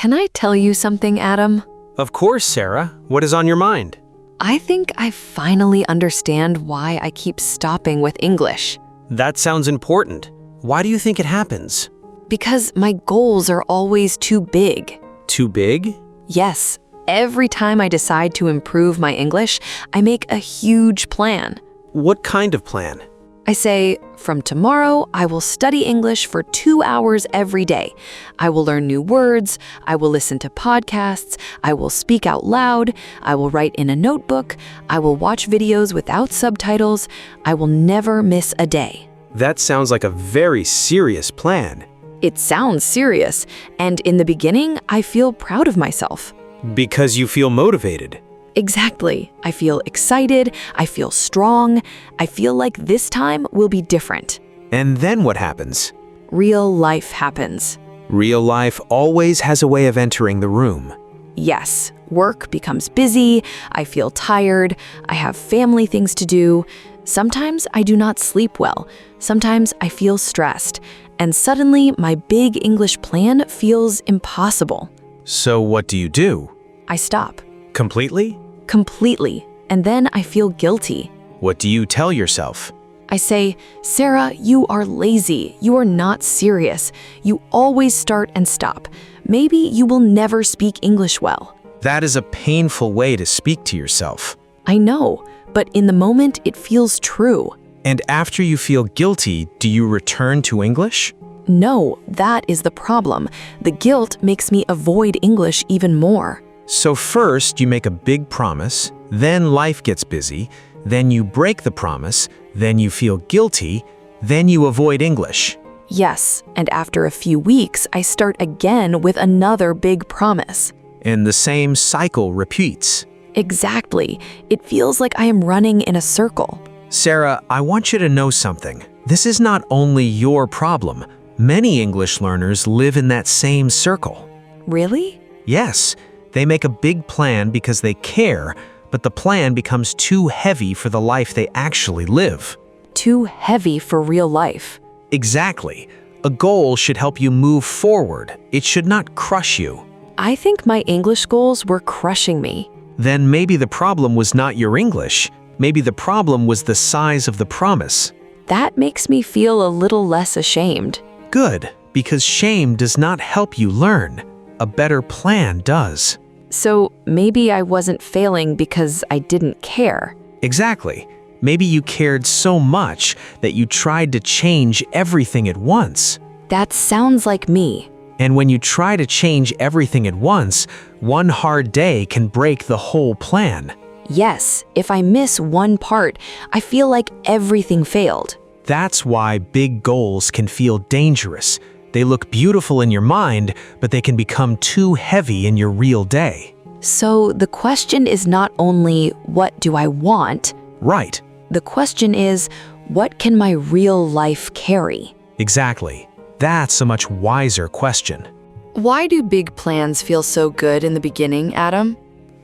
Can I tell you something, Adam? Of course, Sarah. What is on your mind? I think I finally understand why I keep stopping with English. That sounds important. Why do you think it happens? Because my goals are always too big. Too big? Yes, every time I decide to improve my English, I make a huge plan. What kind of plan? I say, from tomorrow, I will study English for 2 hours every day. I will learn new words, I will listen to podcasts, I will speak out loud, I will write in a notebook, I will watch videos without subtitles, I will never miss a day. That sounds like a very serious plan. It sounds serious, and in the beginning, I feel proud of myself. Because you feel motivated. Exactly. I feel excited, I feel strong, I feel like this time will be different. And then what happens? Real life happens. Real life always has a way of entering the room. Yes, work becomes busy, I feel tired, I have family things to do. Sometimes I do not sleep well, sometimes I feel stressed, and suddenly my big English plan feels impossible. So what do you do? I stop. Completely? Completely, and then I feel guilty. What do you tell yourself? I say, Sarah, you are lazy. You are not serious. You always start and stop. Maybe you will never speak English well. That is a painful way to speak to yourself. I know, but in the moment it feels true. And after you feel guilty, do you return to English? No, that is the problem. The guilt makes me avoid English even more. So first you make a big promise, then life gets busy, then you break the promise, then you feel guilty, then you avoid English. Yes, and after a few weeks, I start again with another big promise. And the same cycle repeats. Exactly. It feels like I am running in a circle. Sarah, I want you to know something. This is not only your problem. Many English learners live in that same circle. Really? Yes. They make a big plan because they care, but the plan becomes too heavy for the life they actually live. Too heavy for real life. Exactly. A goal should help you move forward. It should not crush you. I think my English goals were crushing me. Then maybe the problem was not your English. Maybe the problem was the size of the promise. That makes me feel a little less ashamed. Good, because shame does not help you learn. A better plan does. So maybe I wasn't failing because I didn't care. Exactly. Maybe you cared so much that you tried to change everything at once. That sounds like me. And when you try to change everything at once, one hard day can break the whole plan. Yes, if I miss one part, I feel like everything failed. That's why big goals can feel dangerous. They look beautiful in your mind, but they can become too heavy in your real day. So the question is not only, what do I want? Right. The question is, what can my real life carry? Exactly. That's a much wiser question. Why do big plans feel so good in the beginning, Adam?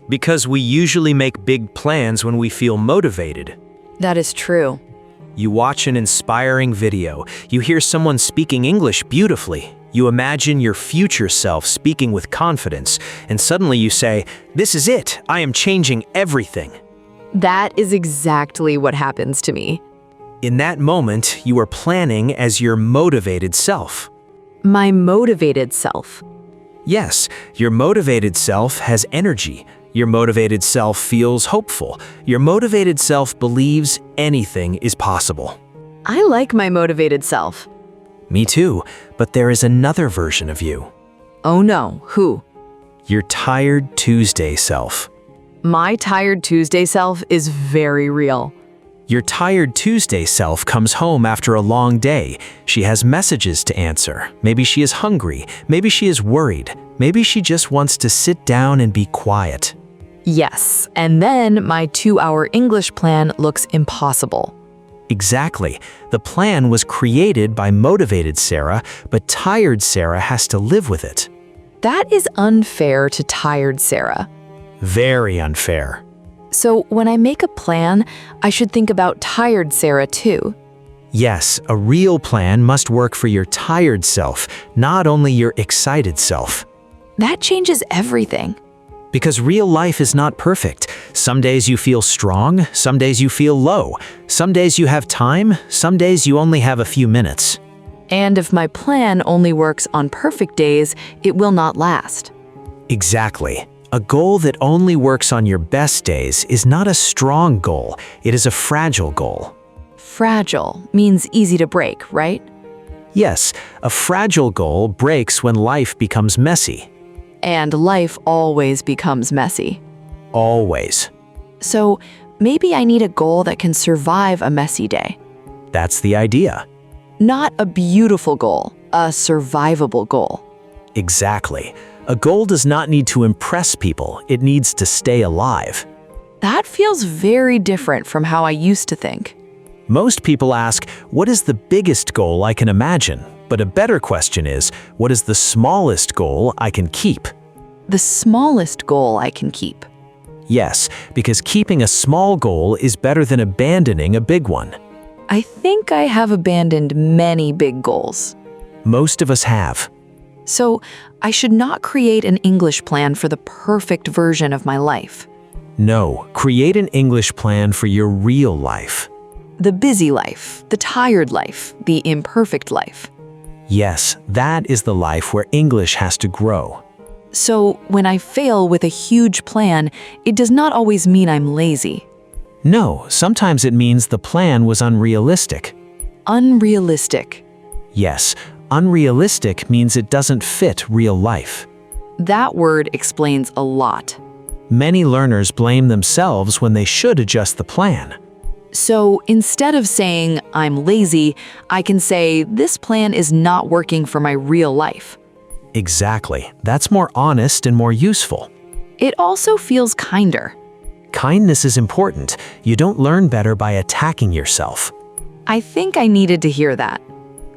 Because we usually make big plans when we feel motivated. That is true. You watch an inspiring video, you hear someone speaking English beautifully, you imagine your future self speaking with confidence, and suddenly you say, "This is it, I am changing everything." That is exactly what happens to me. In that moment, you are planning as your motivated self. My motivated self. Yes, your motivated self has energy. Your motivated self feels hopeful. Your motivated self believes anything is possible. I like my motivated self. Me too, but there is another version of you. Oh no, who? Your tired Tuesday self. My tired Tuesday self is very real. Your tired Tuesday self comes home after a long day. She has messages to answer. Maybe she is hungry. Maybe she is worried. Maybe she just wants to sit down and be quiet. Yes, and then my 2-hour English plan looks impossible. Exactly. The plan was created by motivated Sarah, but tired Sarah has to live with it. That is unfair to tired Sarah. Very unfair. So when I make a plan, I should think about tired Sarah too. Yes, a real plan must work for your tired self, not only your excited self. That changes everything. Because real life is not perfect. Some days you feel strong, some days you feel low. Some days you have time, some days you only have a few minutes. And if my plan only works on perfect days, it will not last. Exactly. A goal that only works on your best days is not a strong goal, it is a fragile goal. Fragile means easy to break, right? Yes, a fragile goal breaks when life becomes messy. And life always becomes messy. Always. So maybe I need a goal that can survive a messy day. That's the idea. Not a beautiful goal, a survivable goal. Exactly. A goal does not need to impress people, it needs to stay alive. That feels very different from how I used to think. Most people ask, what is the biggest goal I can imagine? But a better question is, what is the smallest goal I can keep? The smallest goal I can keep. Yes, because keeping a small goal is better than abandoning a big one. I think I have abandoned many big goals. Most of us have. So I should not create an English plan for the perfect version of my life. No, create an English plan for your real life. The busy life, the tired life, the imperfect life. Yes, that is the life where English has to grow. So when I fail with a huge plan, it does not always mean I'm lazy. No, sometimes it means the plan was unrealistic. Unrealistic. Yes, unrealistic means it doesn't fit real life. That word explains a lot. Many learners blame themselves when they should adjust the plan. So instead of saying, I'm lazy, I can say, this plan is not working for my real life. Exactly. That's more honest and more useful. It also feels kinder. Kindness is important. You don't learn better by attacking yourself. I think I needed to hear that.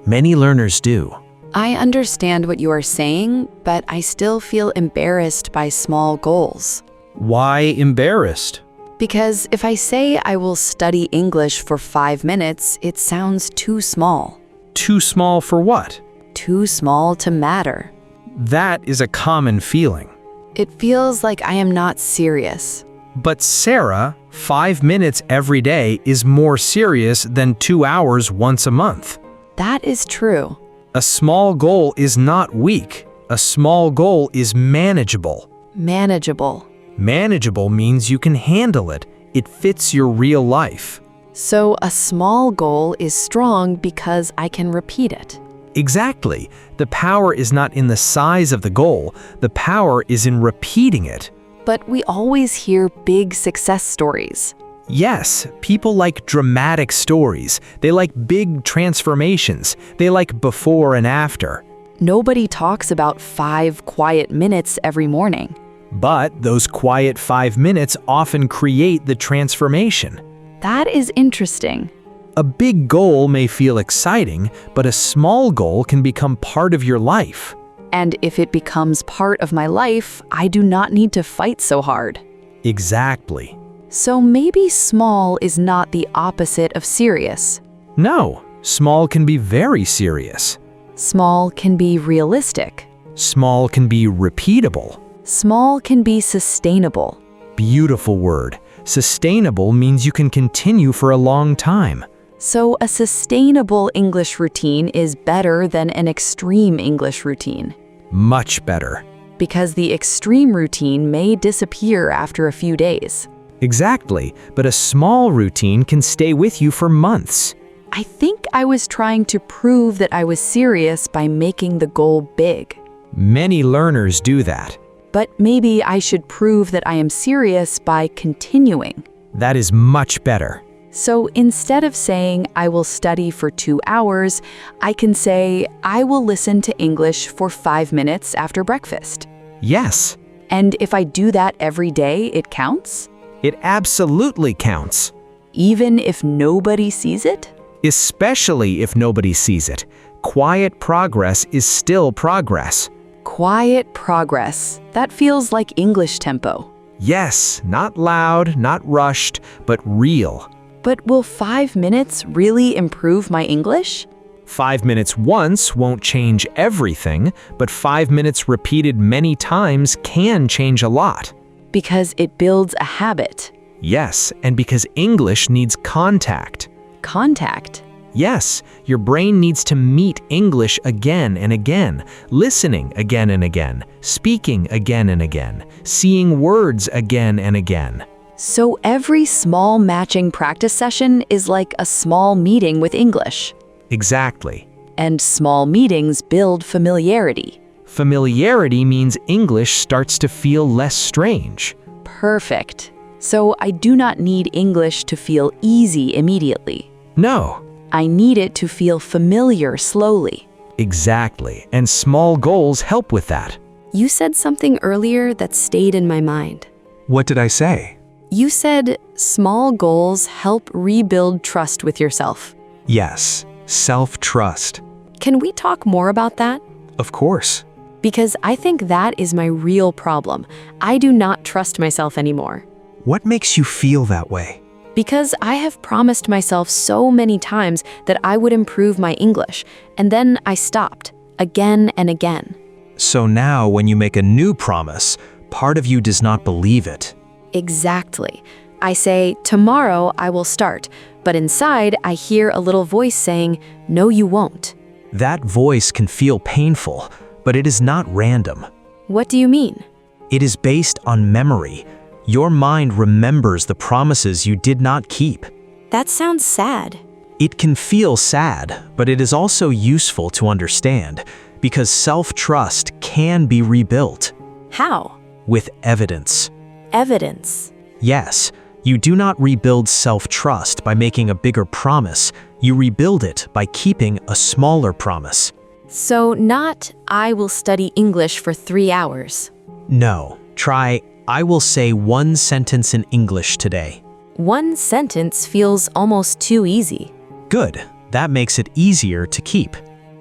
Many learners do. I understand what you are saying, but I still feel embarrassed by small goals. Why embarrassed? Because if I say I will study English for 5 minutes, it sounds too small. Too small for what? Too small to matter. That is a common feeling. It feels like I am not serious. But Sarah, 5 minutes every day is more serious than 2 hours once a month. That is true. A small goal is not weak. A small goal is manageable. Manageable. Manageable means you can handle it. It fits your real life. So a small goal is strong because I can repeat it. Exactly. The power is not in the size of the goal. The power is in repeating it. But we always hear big success stories. Yes, people like dramatic stories. They like big transformations. They like before and after. Nobody talks about 5 quiet minutes every morning. But those quiet 5 minutes often create the transformation. That is interesting. A big goal may feel exciting, but a small goal can become part of your life. And if it becomes part of my life, I do not need to fight so hard. Exactly. So maybe small is not the opposite of serious. No, small can be very serious. Small can be realistic. Small can be repeatable. Small can be sustainable. Beautiful word. Sustainable means you can continue for a long time. So a sustainable English routine is better than an extreme English routine. Much better. Because the extreme routine may disappear after a few days. Exactly, but a small routine can stay with you for months. I think I was trying to prove that I was serious by making the goal big. Many learners do that. But maybe I should prove that I am serious by continuing. That is much better. So instead of saying I will study for 2 hours, I can say I will listen to English for 5 minutes after breakfast. Yes. And if I do that every day, it counts? It absolutely counts. Even if nobody sees it? Especially if nobody sees it. Quiet progress is still progress. Quiet progress. That feels like English tempo. Yes, not loud, not rushed, but real. But will 5 minutes really improve my English? 5 minutes once won't change everything, but 5 minutes repeated many times can change a lot. Because it builds a habit. Yes, and because English needs contact. Contact. Yes, your brain needs to meet English again and again, listening again and again, speaking again and again, seeing words again and again. So every small matching practice session is like a small meeting with English. Exactly. And small meetings build familiarity. Familiarity means English starts to feel less strange. Perfect. So I do not need English to feel easy immediately. No. I need it to feel familiar slowly. Exactly, and small goals help with that. You said something earlier that stayed in my mind. What did I say? You said small goals help rebuild trust with yourself. Yes, self-trust. Can we talk more about that? Of course. Because I think that is my real problem. I do not trust myself anymore. What makes you feel that way? Because I have promised myself so many times that I would improve my English, and then I stopped, again and again. So now when you make a new promise, part of you does not believe it. Exactly. I say, tomorrow I will start, but inside I hear a little voice saying, no, you won't. That voice can feel painful, but it is not random. What do you mean? It is based on memory. Your mind remembers the promises you did not keep. That sounds sad. It can feel sad, but it is also useful to understand, because self-trust can be rebuilt. How? With evidence. Evidence. Yes, you do not rebuild self-trust by making a bigger promise. You rebuild it by keeping a smaller promise. So not, I will study English for 3 hours. No, try, I will say one sentence in English today. One sentence feels almost too easy. Good, that makes it easier to keep.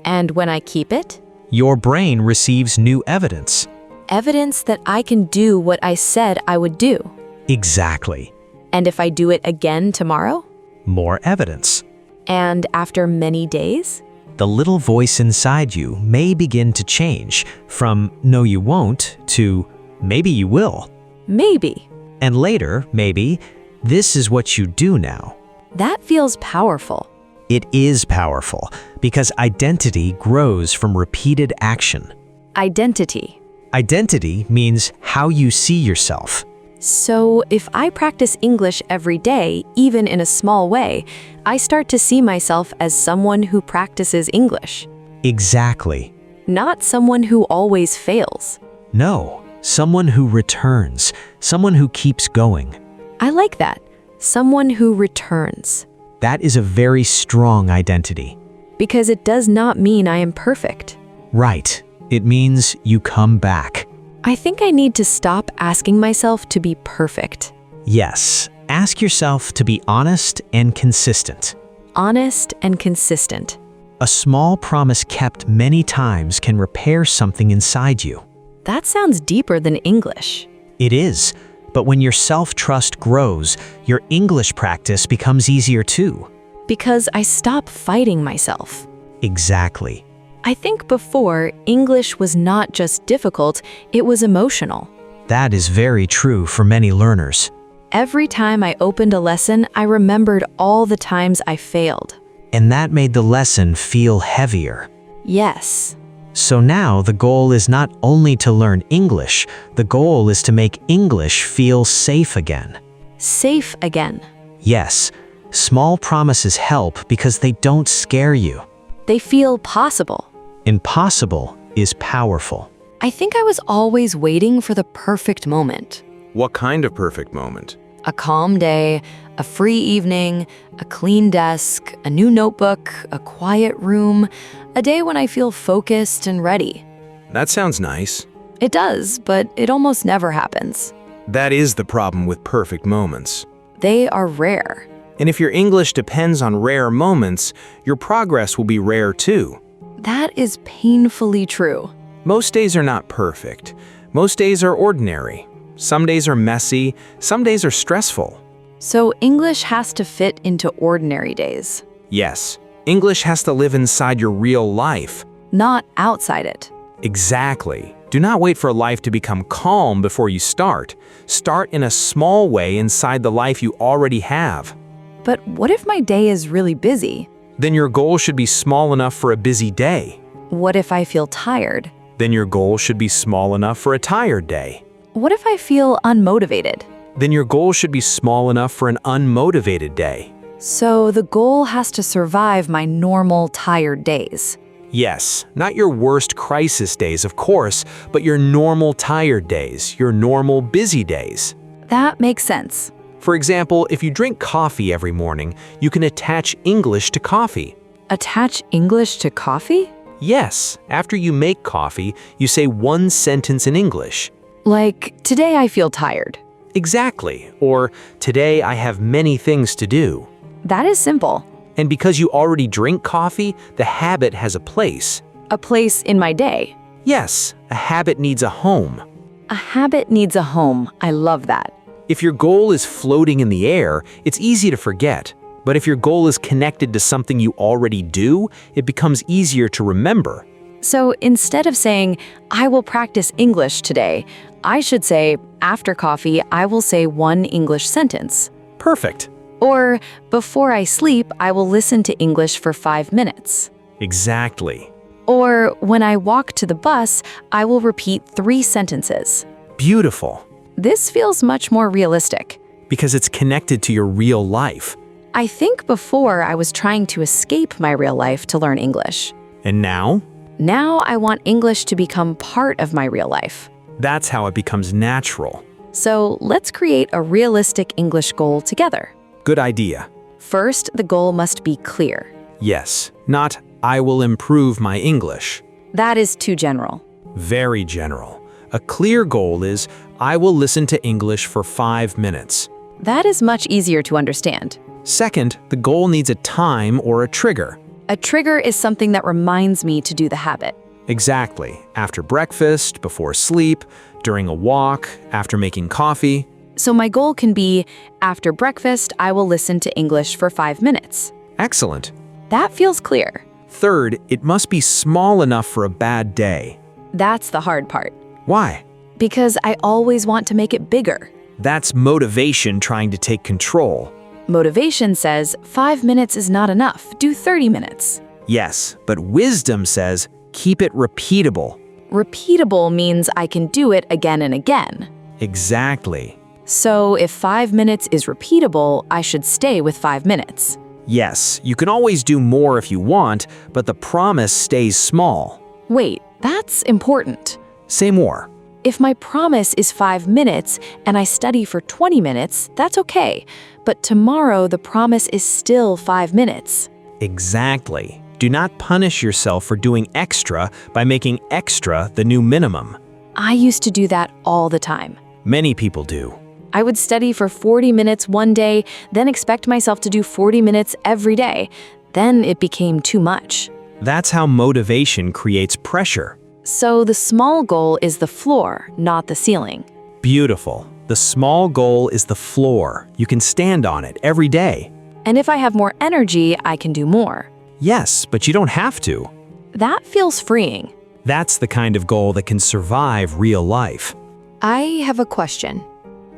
And when I keep it? Your brain receives new evidence. Evidence that I can do what I said I would do. Exactly. And if I do it again tomorrow? More evidence. And after many days? The little voice inside you may begin to change from no you won't to maybe you will. Maybe. And later, maybe, this is what you do now. That feels powerful. It is powerful because identity grows from repeated action. Identity. Identity means how you see yourself. So if I practice English every day, even in a small way, I start to see myself as someone who practices English. Exactly. Not someone who always fails. No, someone who returns, someone who keeps going. I like that. Someone who returns. That is a very strong identity. Because it does not mean I am perfect. Right. It means you come back. I think I need to stop asking myself to be perfect. Yes. Ask yourself to be honest and consistent. Honest and consistent. A small promise kept many times can repair something inside you. That sounds deeper than English. It is. But when your self-trust grows, your English practice becomes easier too. Because I stop fighting myself. Exactly. I think before, English was not just difficult, it was emotional. That is very true for many learners. Every time I opened a lesson, I remembered all the times I failed. And that made the lesson feel heavier. Yes. So now the goal is not only to learn English, the goal is to make English feel safe again. Safe again. Yes, small promises help because they don't scare you. They feel possible. Impossible is powerful. I think I was always waiting for the perfect moment. What kind of perfect moment? A calm day, a free evening, a clean desk, a new notebook, a quiet room, a day when I feel focused and ready. That sounds nice. It does, but it almost never happens. That is the problem with perfect moments. They are rare. And if your English depends on rare moments, your progress will be rare too. That is painfully true. Most days are not perfect. Most days are ordinary. Some days are messy. Some days are stressful. So English has to fit into ordinary days. Yes, English has to live inside your real life. Not outside it. Exactly. Do not wait for life to become calm before you start. Start in a small way inside the life you already have. But what if my day is really busy? Then your goal should be small enough for a busy day. What if I feel tired? Then your goal should be small enough for a tired day. What if I feel unmotivated? Then your goal should be small enough for an unmotivated day. So the goal has to survive my normal tired days. Yes, not your worst crisis days, of course, but your normal tired days, your normal busy days. That makes sense. For example, if you drink coffee every morning, you can attach English to coffee. Attach English to coffee? Yes, after you make coffee, you say one sentence in English. Like, today I feel tired. Exactly, or today I have many things to do. That is simple. And because you already drink coffee, the habit has a place. A place in my day. Yes, a habit needs a home. A habit needs a home. I love that. If your goal is floating in the air, it's easy to forget. But if your goal is connected to something you already do, it becomes easier to remember. So instead of saying, I will practice English today, I should say, after coffee, I will say one English sentence. Perfect. Or, before I sleep, I will listen to English for 5 minutes. Exactly. Or, when I walk to the bus, I will repeat 3 sentences. Beautiful. This feels much more realistic. Because it's connected to your real life. I think before I was trying to escape my real life to learn English. And now? Now I want English to become part of my real life. That's how it becomes natural. So let's create a realistic English goal together. Good idea. First, the goal must be clear. Yes, not I will improve my English. That is too general. Very general. A clear goal is I will listen to English for 5 minutes. That is much easier to understand. Second, the goal needs a time or a trigger. A trigger is something that reminds me to do the habit. Exactly. After breakfast, before sleep, during a walk, after making coffee. So my goal can be, after breakfast, I will listen to English for 5 minutes. Excellent. That feels clear. Third, it must be small enough for a bad day. That's the hard part. Why? Because I always want to make it bigger. That's motivation trying to take control. Motivation says 5 minutes is not enough, do 30 minutes. Yes, but wisdom says keep it repeatable. Repeatable means I can do it again and again. Exactly. So if 5 minutes is repeatable, I should stay with 5 minutes. Yes, you can always do more if you want, but the promise stays small. Wait, that's important. Say more. If my promise is 5 minutes and I study for 20 minutes, that's okay. But tomorrow the promise is still 5 minutes. Exactly. Do not punish yourself for doing extra by making extra the new minimum. I used to do that all the time. Many people do. I would study for 40 minutes one day, then expect myself to do 40 minutes every day. Then it became too much. That's how motivation creates pressure. So the small goal is the floor, not the ceiling. Beautiful. The small goal is the floor. You can stand on it every day. And if I have more energy, I can do more. Yes, but you don't have to. That feels freeing. That's the kind of goal that can survive real life. I have a question.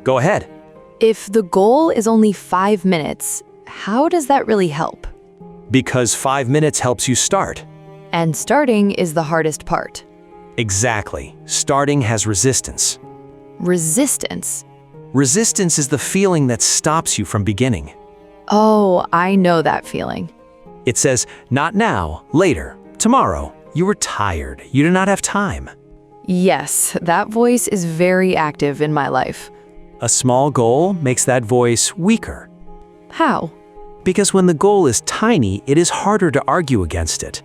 Go ahead. If the goal is only 5 minutes, how does that really help? Because 5 minutes helps you start. And starting is the hardest part. Exactly. Starting has resistance. Resistance. Resistance is the feeling that stops you from beginning. Oh, I know that feeling. It says, not now, later, tomorrow. You were tired. You do not have time. Yes, that voice is very active in my life. A small goal makes that voice weaker. How? Because when the goal is tiny, it is harder to argue against it.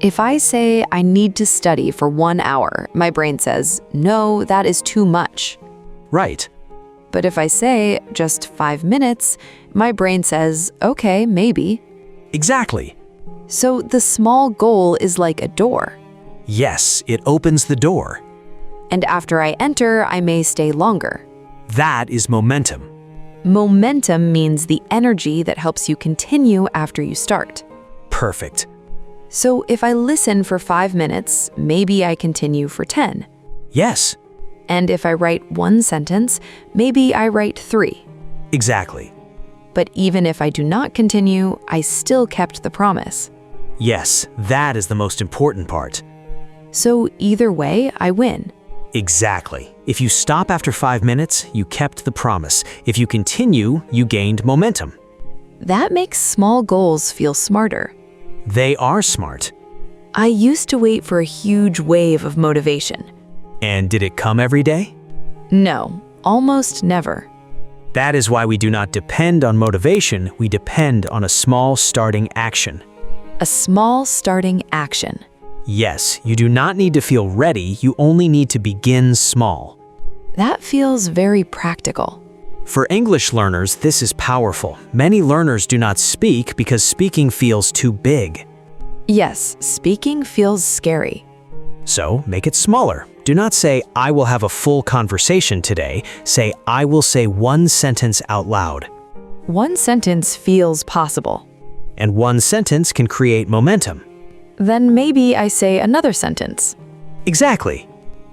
If I say I need to study for 1 hour, my brain says, no, that is too much. Right. But if I say just 5 minutes, my brain says, okay, maybe. Exactly. So the small goal is like a door. Yes, it opens the door. And after I enter, I may stay longer. That is momentum. Momentum means the energy that helps you continue after you start. Perfect. So if I listen for 5 minutes, maybe I continue for 10. Yes, And if I write 1 sentence, maybe I write 3. exactly. But even if I do not continue, I still kept the promise. Yes, that is the most important part. So either way, I win. Exactly. If you stop after 5 minutes, you kept the promise. If you continue, you gained momentum. That makes small goals feel smarter. They are smart. I used to wait for a huge wave of motivation. And did it come every day? No, almost never. That is why we do not depend on motivation, we depend on a small starting action. A small starting action. Yes, you do not need to feel ready, you only need to begin small. That feels very practical. For English learners, this is powerful. Many learners do not speak because speaking feels too big. Yes, speaking feels scary. So make it smaller. Do not say, I will have a full conversation today. Say, I will say 1 sentence out loud. 1 sentence feels possible. And 1 sentence can create momentum. Then maybe I say another sentence. Exactly.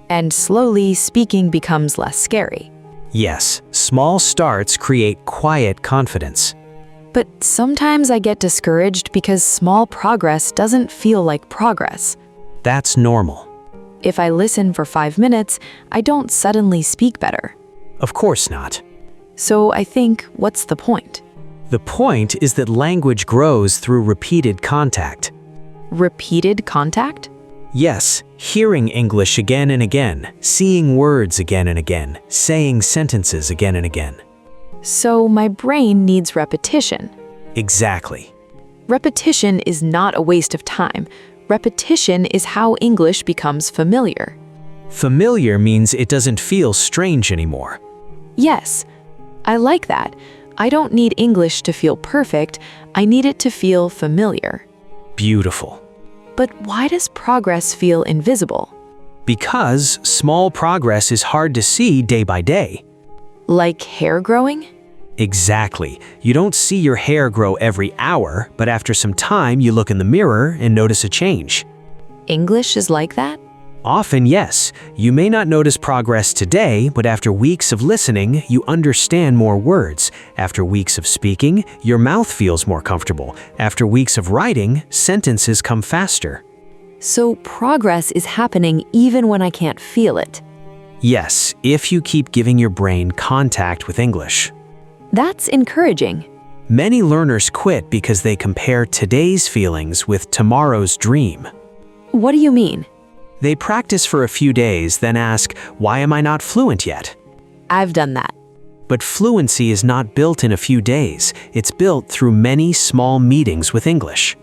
And slowly speaking becomes less scary. Yes, small starts create quiet confidence. But sometimes I get discouraged because small progress doesn't feel like progress. That's normal. If I listen for 5 minutes, I don't suddenly speak better. Of course not. So I think, what's the point? The point is that language grows through repeated contact. Repeated contact? Yes, hearing English again and again, seeing words again and again, saying sentences again and again. So my brain needs repetition. Exactly. Repetition is not a waste of time. Repetition is how English becomes familiar. Familiar means it doesn't feel strange anymore. Yes, I like that. I don't need English to feel perfect. I need it to feel familiar. Beautiful. But why does progress feel invisible? Because small progress is hard to see day by day. Like hair growing? Exactly. You don't see your hair grow every hour, but after some time you look in the mirror and notice a change. English is like that? Often, yes. You may not notice progress today, but after weeks of listening, you understand more words. After weeks of speaking, your mouth feels more comfortable. After weeks of writing, sentences come faster. So progress is happening even when I can't feel it. Yes, if you keep giving your brain contact with English. That's encouraging. Many learners quit because they compare today's feelings with tomorrow's dream. What do you mean? They practice for a few days, then ask, why am I not fluent yet? I've done that. But fluency is not built in a few days. It's built through many small meetings with English.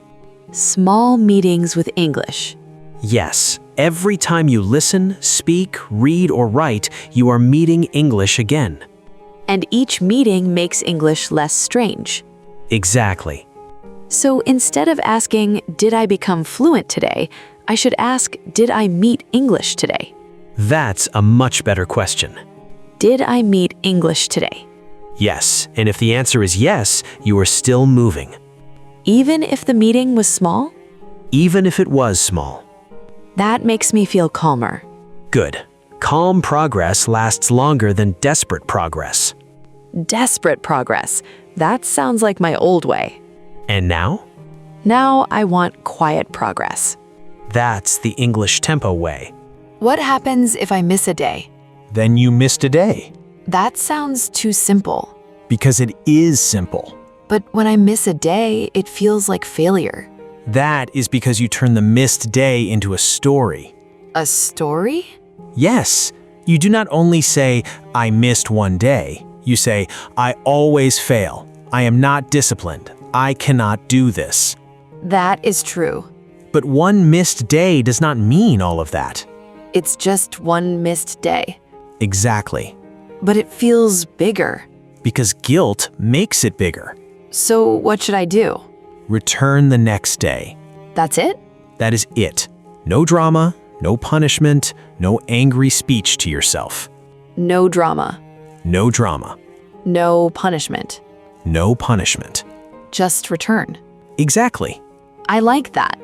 Small meetings with English. Yes, every time you listen, speak, read, or write, you are meeting English again. And each meeting makes English less strange. Exactly. So instead of asking, did I become fluent today? I should ask, did I meet English today? That's a much better question. Did I meet English today? Yes, and if the answer is yes, you are still moving. Even if the meeting was small? Even if it was small. That makes me feel calmer. Good. Calm progress lasts longer than desperate progress. Desperate progress. That sounds like my old way. And now? Now I want quiet progress. That's the English tempo way. What happens if I miss a day? Then you missed a day. That sounds too simple. Because it is simple. But when I miss a day, it feels like failure. That is because you turn the missed day into a story. A story? Yes, you do not only say, I missed one day. You say, I always fail. I am not disciplined. I cannot do this. That is true. But one missed day does not mean all of that. It's just one missed day. Exactly. But it feels bigger. Because guilt makes it bigger. So what should I do? Return the next day. That's it? That is it. No drama, no punishment, no angry speech to yourself. No drama. No drama. No punishment. No punishment. Just return. Exactly. I like that.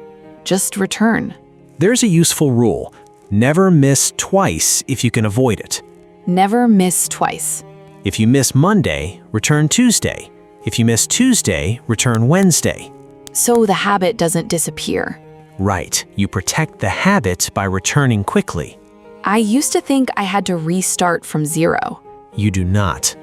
Just return. There's a useful rule. Never miss twice if you can avoid it. Never miss twice. If you miss Monday, return Tuesday. If you miss Tuesday, return Wednesday. So the habit doesn't disappear. Right, you protect the habit by returning quickly. I used to think I had to restart from zero. You do not.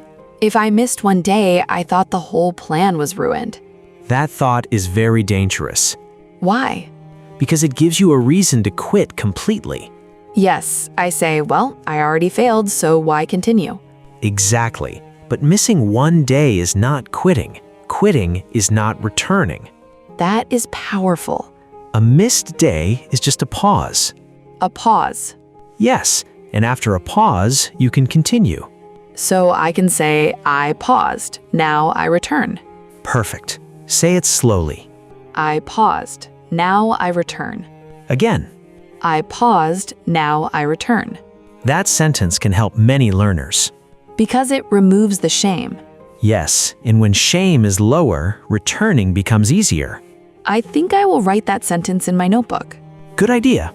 If I missed one day, I thought the whole plan was ruined. That thought is very dangerous Why? because it gives you a reason to quit completely. Yes, I say, well, I already failed, so why continue? Exactly. But missing one day is not quitting. Quitting is not returning. That is powerful. A missed day is just a pause. A pause. Yes, and after a pause, you can continue. So I can say, I paused, now I return. Perfect. Say it slowly. I paused, now I return. Again. I paused, now I return. That sentence can help many learners. Because it removes the shame. Yes, and when shame is lower, returning becomes easier. I think I will write that sentence in my notebook. Good idea.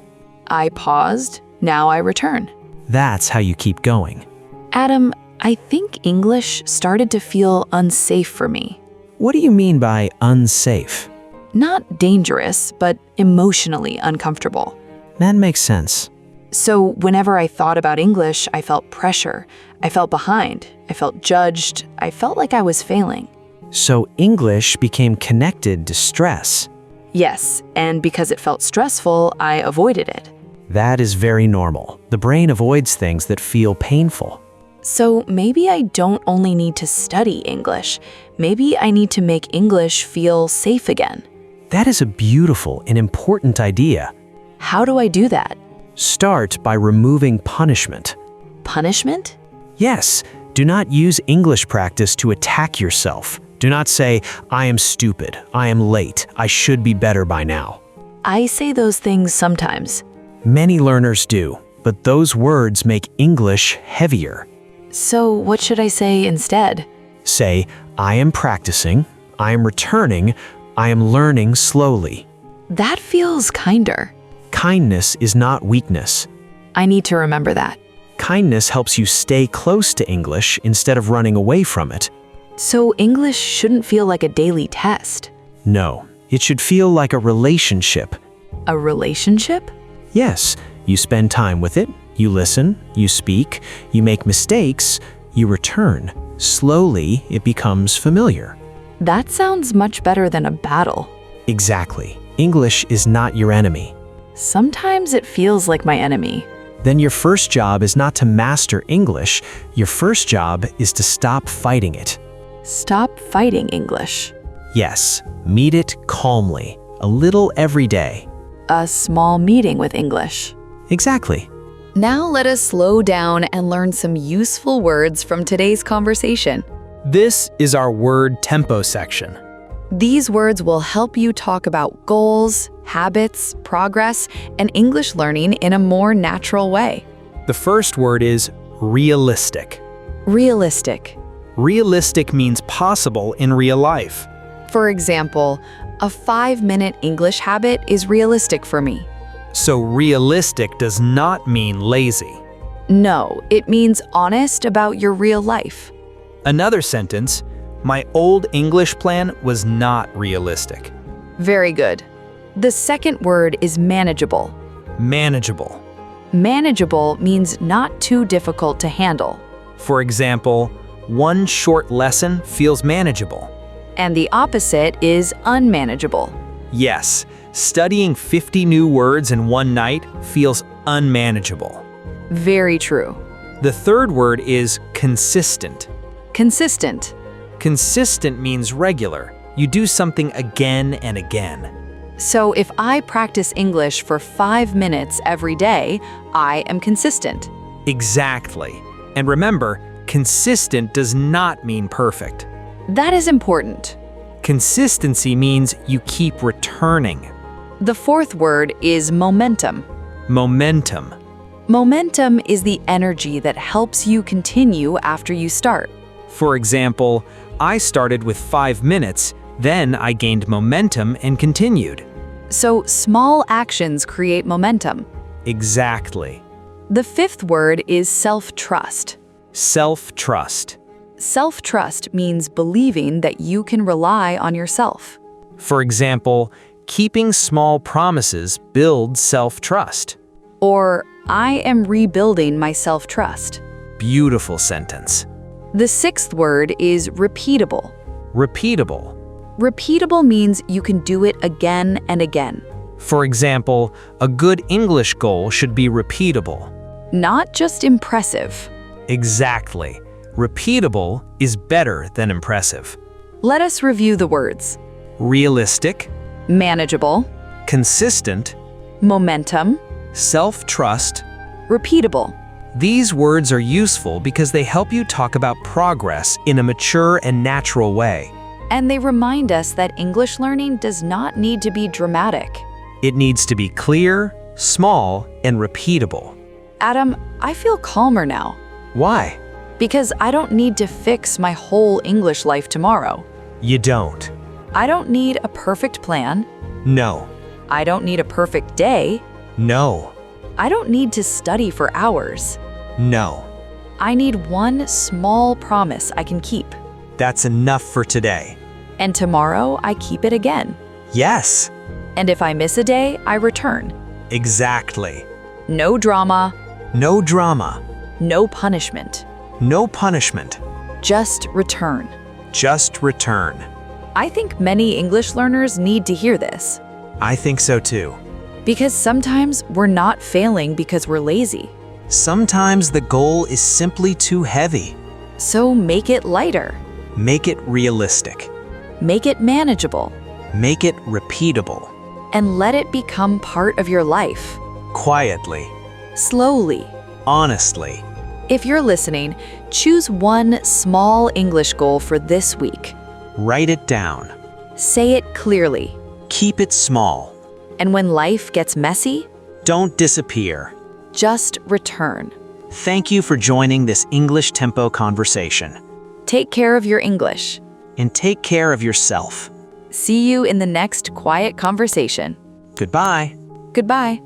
I paused, now I return. That's how you keep going. Adam, I think English started to feel unsafe for me. What do you mean by unsafe? Not dangerous, but emotionally uncomfortable. That makes sense. So whenever I thought about English, I felt pressure. I felt behind. I felt judged. I felt like I was failing. So English became connected to stress. Yes, and because it felt stressful, I avoided it. That is very normal. The brain avoids things that feel painful. So maybe I don't only need to study English. Maybe I need to make English feel safe again. That is a beautiful and important idea. How do I do that? Start by removing punishment. Punishment? Yes, do not use English practice to attack yourself. Do not say, I am stupid, I am late, I should be better by now. I say those things sometimes. Many learners do, but those words make English heavier. So what should I say instead? Say, I am practicing, I am returning, I am learning slowly. That feels kinder. Kindness is not weakness. I need to remember that. Kindness helps you stay close to English instead of running away from it. So English shouldn't feel like a daily test. No, it should feel like a relationship. A relationship? Yes, you spend time with it, you listen, you speak, you make mistakes, you return. Slowly, it becomes familiar. That sounds much better than a battle. Exactly. English is not your enemy. Sometimes it feels like my enemy. Then your first job is not to master English. Your first job is to stop fighting it. Stop fighting English. Yes, meet it calmly, a little every day. A small meeting with English. Exactly. Now let us slow down and learn some useful words from today's conversation. This is our word tempo section. These words will help you talk about goals, habits, progress, and English learning in a more natural way. The first word is realistic. Realistic. Realistic means possible in real life. For example, a 5-minute English habit is realistic for me. So realistic does not mean lazy. No, it means honest about your real life. Another sentence, my old English plan was not realistic. Very good. The second word is manageable. Manageable. Manageable means not too difficult to handle. For example, one short lesson feels manageable. And the opposite is unmanageable. Yes, studying 50 new words in one night feels unmanageable. Very true. The third word is consistent. Consistent. Consistent means regular. You do something again and again. So if I practice English for 5 minutes every day, I am consistent. Exactly. And remember, consistent does not mean perfect. That is important. Consistency means you keep returning. The fourth word is momentum. Momentum. Momentum is the energy that helps you continue after you start. For example, I started with 5 minutes, then I gained momentum and continued. So small actions create momentum. Exactly. The fifth word is self-trust. Self-trust. Self-trust means believing that you can rely on yourself. For example, keeping small promises builds self-trust. Or, I am rebuilding my self-trust. Beautiful sentence. The sixth word is repeatable. Repeatable. Repeatable means you can do it again and again. For example, a good English goal should be repeatable. Not just impressive. Exactly. Repeatable is better than impressive. Let us review the words. Realistic, Manageable, consistent, momentum, self-trust. repeatable. These words are useful because they help you talk about progress in a mature and natural way. And they remind us that English learning does not need to be dramatic. It needs to be clear, small, and repeatable. Adam, I feel calmer now. Why? Because I don't need to fix my whole English life tomorrow. You don't. I don't need a perfect plan. No. I don't need a perfect day. No. I don't need to study for hours. No. I need one small promise I can keep. That's enough for today. And tomorrow I keep it again. Yes. And if I miss a day, I return. Exactly. No drama, No drama. no punishment. No punishment. Just return. Just return. I think many English learners need to hear this. I think so too. Because sometimes we're not failing because we're lazy. Sometimes the goal is simply too heavy. So make it lighter. Make it realistic. Make it manageable. Make it repeatable. And let it become part of your life. Quietly. Slowly. Honestly. If you're listening, choose one small English goal for this week. Write it down. Say it clearly. Keep it small. And when life gets messy, Don't disappear. just return. Thank you for joining this English Tempo conversation. Take care of your English. And take care of yourself. See you in the next quiet conversation. Goodbye. Goodbye.